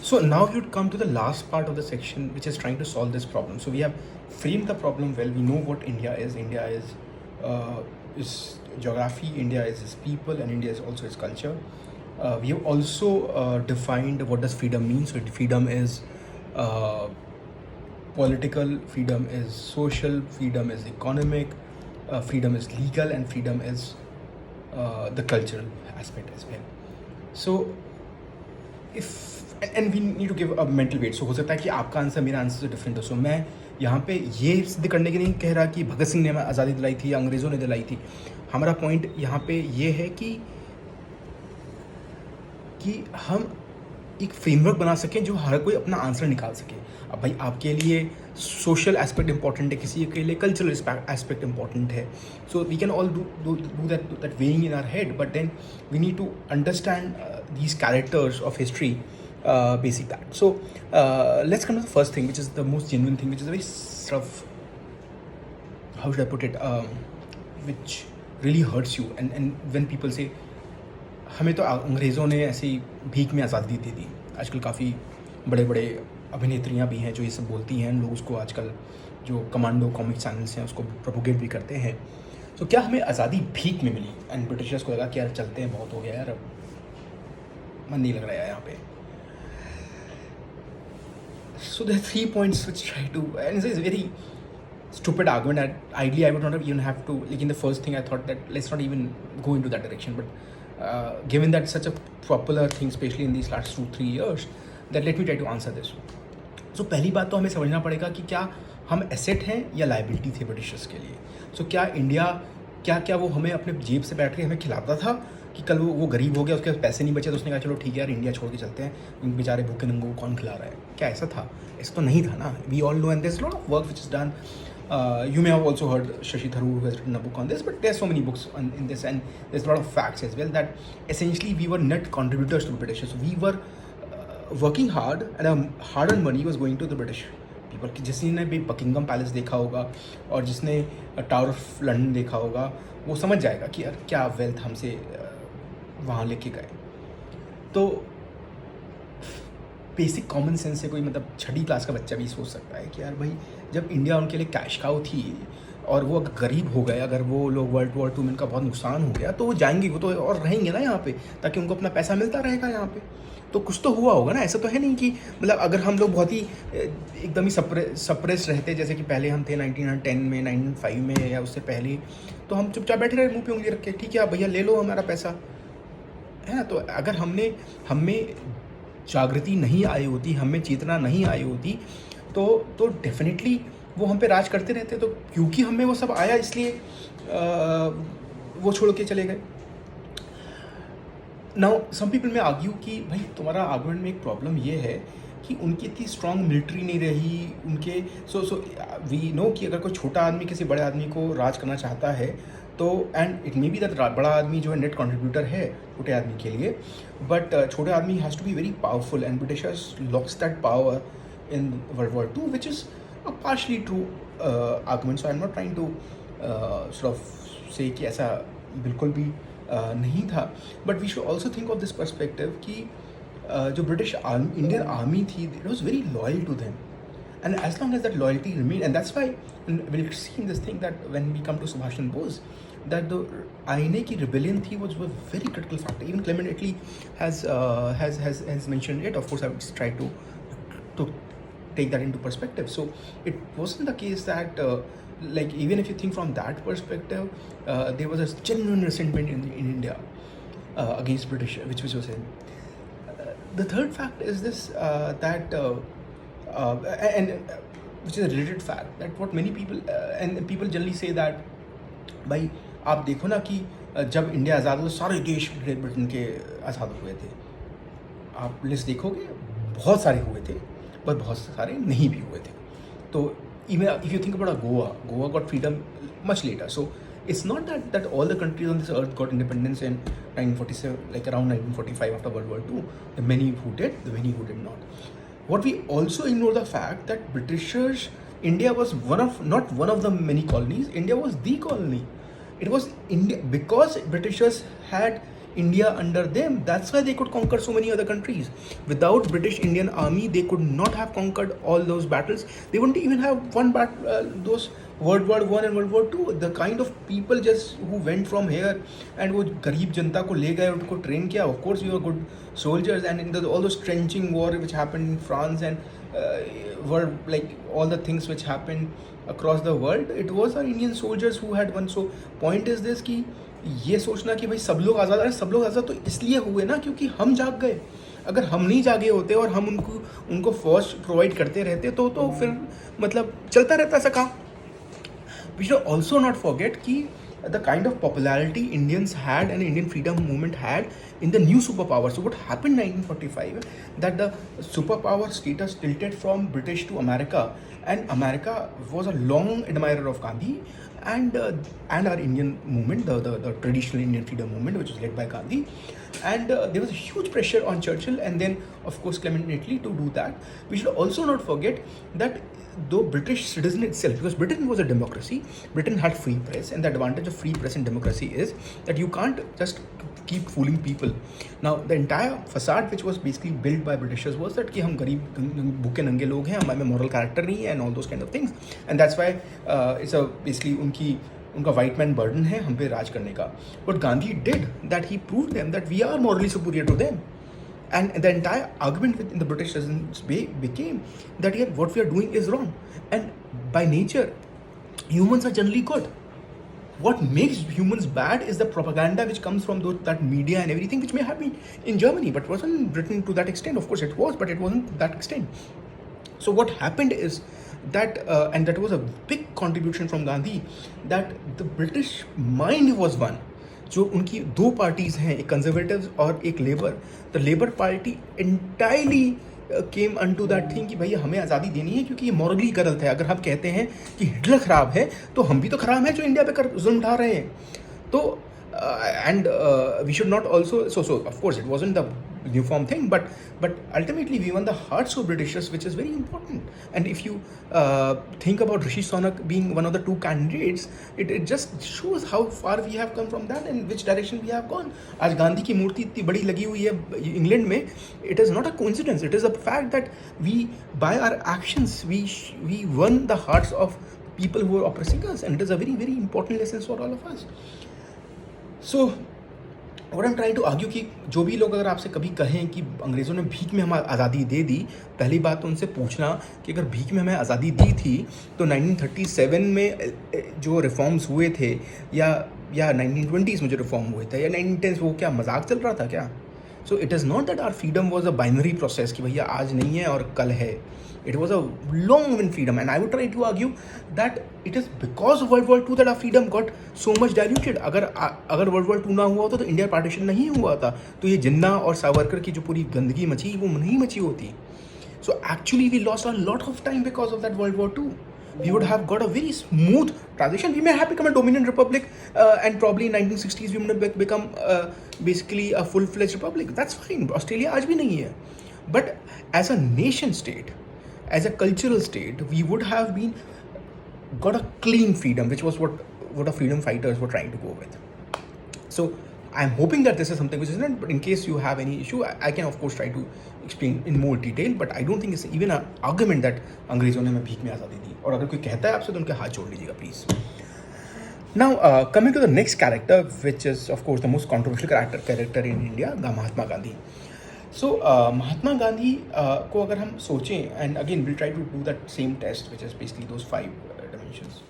So now you'd come to the last part of the section, which is trying to solve this problem. So we have framed the problem well. We know what India is. India is geography. India is its people, and India is also its culture. We have also defined what does freedom mean. So freedom is uh, political, freedom is social, freedom is economic, freedom is legal, and freedom is the cultural aspect as well. So if and we need to give a mental weight. So हो सकता है कि आपका answer मेरा answer से different हो. सो मैं यहाँ पे ये सिद्ध करने के लिए नहीं कह रहा कि भगत सिंह ने हमें आज़ादी दिलाई थी या अंग्रेज़ों ने दिलाई थी. हमारा पॉइंट यहाँ पे ये है कि हम एक फ्रेमवर्क बना सकें जो हर कोई अपना आंसर निकाल सके. अब भाई आपके लिए सोशल एस्पेक्ट इंपॉर्टेंट है, किसी के लिए कल्चरल एस्पेक्ट इंपॉर्टेंट है. So we can all do that weighing in our head, but then we need to understand these characters of history, basic that. So let's come to the first thing, which is the most genuine thing, which is a very sort of, how should I put it, which really hurts you. And when people say हमें तो अंग्रेज़ों ने ऐसी भीख में आज़ादी दे दी. आजकल काफ़ी बड़े बड़े अभिनेत्रियाँ भी हैं जो ये सब बोलती हैं. लोग उसको आजकल जो कमांडो कॉमिक चैनल्स हैं उसको प्रोपोगेट भी करते हैं. तो क्या हमें आज़ादी भीख में मिली एंड ब्रिटिशर्स को लगा कि यार चलते हैं, बहुत हो गया यार, अब मन नहीं लग रहा है यहाँ पे. So there are 3 points which try to, and this is a very stupid argument that ideally I would not have even have to, like in the first thing I thought that let's not even go into that direction, but given that such a popular thing especially in these last 2-3 years, that let me try to answer this. So पहली बात तो हमें समझना पड़ेगा कि क्या हम asset हैं या लाइबिलिटी थे ब्रिटिशर्स के लिए. So क्या इंडिया, क्या वो हमें अपने जेब से बैठ के हमें खिलाता था कि कल वो गरीब हो गया, उसके पास पैसे नहीं बचे तो उसने कहा चलो ठीक है यार इंडिया छोड़ के चलते हैं, बेचारे भूखे नंगों को कौन खिला रहा है. क्या ऐसा था? ऐसा तो नहीं था ना. We all know, and there is lot of work which is done. You may have also heard Shashi Tharoor who has written a book on this, but there's so many books in this, and there's a lot of facts as well that essentially we were net contributors to the British. So we were working hard, and our hard-earned money was going to the British people. जिसने भी Buckingham palace देखा होगा और जिसने tower of London देखा होगा वो समझ जाएगा कि यार क्या वेल्थ हमसे वहाँ लेके गए. तो बेसिक कॉमन सेंस से कोई मतलब छठी क्लास का बच्चा भी सोच सकता है कि यार भाई जब इंडिया उनके लिए कैश काउ थी और वो अगर गरीब हो गए, अगर वो लोग वर्ल्ड वॉर 2 में उनका बहुत नुकसान हो गया तो वो जाएंगे, वो तो और रहेंगे ना यहाँ पे ताकि उनको अपना पैसा मिलता रहेगा यहाँ पे. तो कुछ तो हुआ होगा ना. ऐसा तो है नहीं कि मतलब अगर हम लोग बहुत ही एकदम ही सप्रेस रहते जैसे कि पहले हम थे 1910 में, 1905 में या उससे पहले, तो हम चुपचाप बैठे रहे मुँह पे उंगली रख के, ठीक है भैया ले लो हमारा पैसा, है ना. तो अगर हमें जागृति नहीं आई होती, हमें चेतना नहीं आई होती तो डेफिनेटली वो हम पे राज करते रहते. तो क्योंकि हमें वो सब आया इसलिए वो छोड़ के चले गए. नाउ सम पीपल में आर्ग्यू कि भाई तुम्हारा आर्गुमेंट में एक प्रॉब्लम ये है कि उनकी इतनी स्ट्रॉन्ग मिलिट्री नहीं रही उनके. सो वी नो कि अगर कोई छोटा आदमी किसी बड़े आदमी को राज करना चाहता है तो, and it may be that बड़ा आदमी जो है नेट कंट्रीब्यूटर है छोटे आदमी के लिए, बट छोटे आदमी has to be very powerful, and Britishers lost that power in world war 2, which is a partially true argument. So I am not trying to sort of say कि ऐसा बिल्कुल भी नहीं था. But we should also think of this perspective कि जो British Indian army थी, it was very loyal to them. And as long as that loyalty remained, and that's why we'll see in this thing that when we come to Subhash Chandra Bose, that the INA की rebellion थी was a very critical factor. Even Clement Attlee has mentioned it. Of course, I would try to take that into perspective. So it wasn't the case that like even if you think from that perspective, there was a genuine resentment in India against British, which was in. The third fact is this that. And which is a related fact that what many people and people generally say that भाई आप देखो ना कि जब India आज़ाद हुआ सारे देश great Britain के आज़ाद हुए थे. आप लिस्ट देखोगे बहुत सारे हुए थे पर बहुत सारे नहीं भी हुए थे. तो even if you think about Goa got freedom much later. So it's not that all the countries on this earth got independence in 1947, like around 1945 after World War II. The many who did, the many who did not. What we also ignore the fact that Britishers, India was not one of the many colonies. India was the colony. It was India because Britishers had India under them. That's why they could conquer so many other countries. Without British Indian army, they could not have conquered all those battles. They wouldn't even have won those World War I and World War II. The kind of people just who went from here and वो गरीब जनता को ले गए, उनको train किया. Of course, you are good soldiers, and in all those trenching war which happened in France and were like all the things which happened across the world, it was our Indian soldiers who had won. So point is this कि ये सोचना कि भाई सब लोग आज़ाद, अरे सब लोग आज़ाद तो इसलिए हुए ना क्योंकि हम जाग गए. अगर हम नहीं जागे होते और हम उनको फौज प्रोवाइड करते रहते तो फिर मतलब चलता रहता ऐसा काम. We should also not forget कि the kind of popularity Indians had and Indian freedom movement had in the new superpower. So what happened in 1945, that the superpower status tilted from British to America, and America was a long admirer of Gandhi and our Indian movement, the traditional Indian freedom movement, which was led by Gandhi. And there was a huge pressure on Churchill and then of course Clement Attlee to do that. We should also not forget that though British citizen itself, because Britain was a democracy, Britain had free press, and the advantage of free press and democracy is that you can't just keep fooling people. Now the entire facade which was basically built by Britishers was that कि हम गरीब भूखे नंगे लोग हैं, हमारे में moral character नहीं है and all those kind of things, and that's why it's a basically उनका white man burden है हम पे राज करने का. What Gandhi did, that he proved them that we are morally superior to them. And the entire argument within the British resistance became that yeah, what we are doing is wrong. And by nature, humans are generally good. What makes humans bad is the propaganda which comes from that media and everything, which may have been in Germany, but wasn't in Britain to that extent. Of course it was, but it wasn't to that extent. So what happened is that, and that was a big contribution from Gandhi, that the British mind was one. जो उनकी दो parties हैं, एक conservatives और एक labour, the labour party entirely came on to that thing कि भैया हमें आज़ादी देनी है क्योंकि ये मॉरली गलत है. अगर हम कहते हैं कि हिटलर ख़राब है तो हम भी तो ख़राब हैं जो इंडिया पे जुल्म उठा रहे हैं. तो and we should not also so of course it wasn't the uniform thing, but ultimately we won the hearts of Britishers, which is very important. And if you think about Rishi Sunak being one of the two candidates, it just shows how far we have come from that and which direction we have gone. आज गांधी की मूर्ति इतनी बड़ी लगी हुई है England में, it is not a coincidence, it is a fact that we by our actions we won the hearts of people who were oppressing us, and it is a very very important lesson for all of us. So what I'm trying to argue कि जो भी लोग अगर आपसे कभी कहें कि अंग्रेज़ों ने भीख में हमें आज़ादी दे दी, पहली बात तो उनसे पूछना कि अगर भीख में हमें आज़ादी दी थी तो 1937 में जो रिफॉर्म्स हुए थे या 1920s में जो रिफॉर्म हुए थे या 1910s, वो क्या मजाक चल रहा था क्या? So it is not that our freedom was a binary process कि भैया आज नहीं है और कल है. It was a long win freedom, and I would try to argue that it is because of World War II that our freedom got so much diluted. अगर World War II ना हुआ होता तो इंडिया पार्टीशन नहीं हुआ था, तो ये जिन्ना और सावरकर की जो पूरी गंदगी मची वो नहीं मची होती. So actually we lost a lot of time because of that World War II. We would have got a very smooth transition. We may have become a dominant republic, and probably in 1960s we would have become basically a full-fledged republic. That's fine. Australia आज भी नहीं है. But as a nation state, as a cultural state, we would have been got a clean freedom, which was what the freedom fighters were trying to go with. So I'm hoping that this is something which is not, but in case you have any issue, I can of course try to explain in more detail, but I don't think it's even an argument that अंग्रेज़ों ने हमें भीख में आज़ादी दी. और अगर कोई कहता है आपसे तो उनके हाथ जोड़ लीजिएगा please. Now coming to the next character, which is of course the most controversial character in India, the Mahatma Gandhi. So Mahatma Gandhi को अगर हम सोचें, and again we'll try to do that same test, which is basically those 5 dimensions.